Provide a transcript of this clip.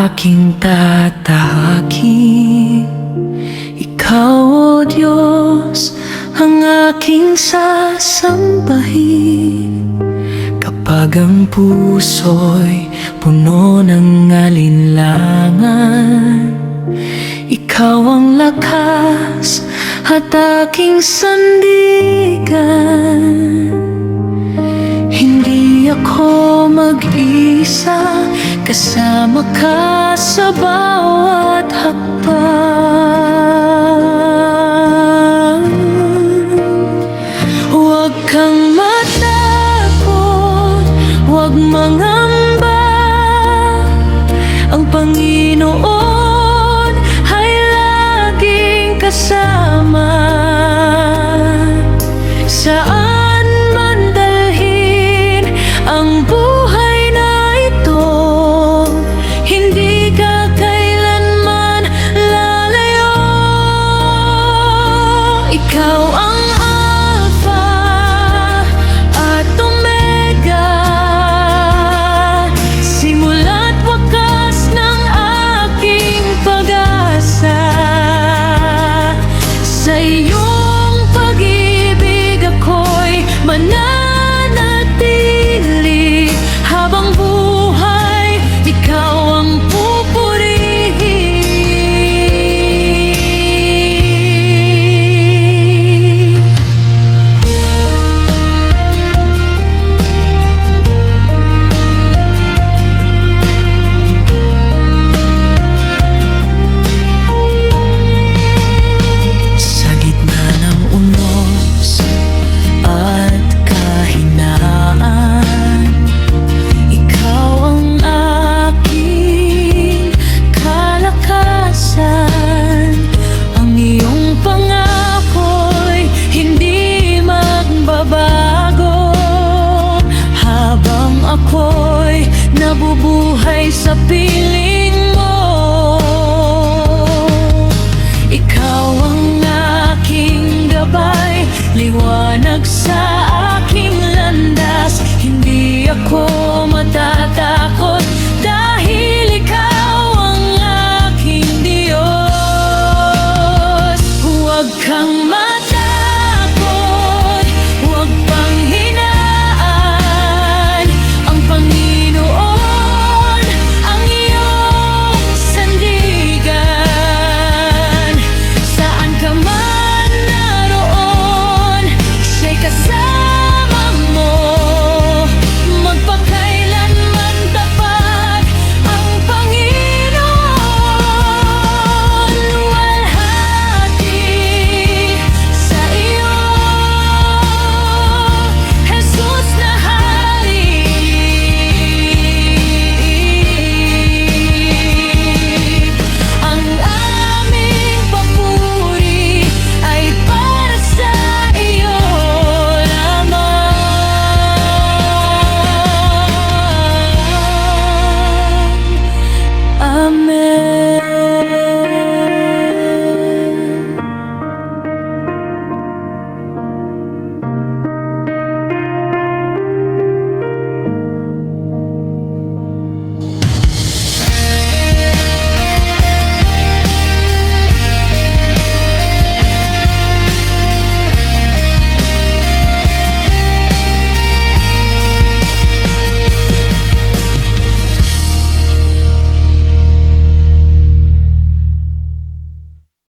aking tatahakin. Ikaw, O Diyos, ang aking sasambahin. Kapag ang puso'y puno ng alinlangan, ikaw ang lakas at aking sandigan. Hindi ako mag-isa, kasama ka sa bawat hakbang. Huwag kang matakot, huwag mangamba. Ang Panginoon ay laging kasama. Saan man dalhin ang buhay na ito, hindi ka kailanman lalayo. Ikaw ang Alpha at Omega, simula't wakas ng aking pag-asa. Sa iyong pag-ibig ako'y mananatili habang buhay, ikaw ang pupurihin. Sa gitna ng unos at kahinaan, ikaw ang aking kalakasan. Ang iyong pangako'y hindi magbabago habang ako'y nabubuhay sa piling.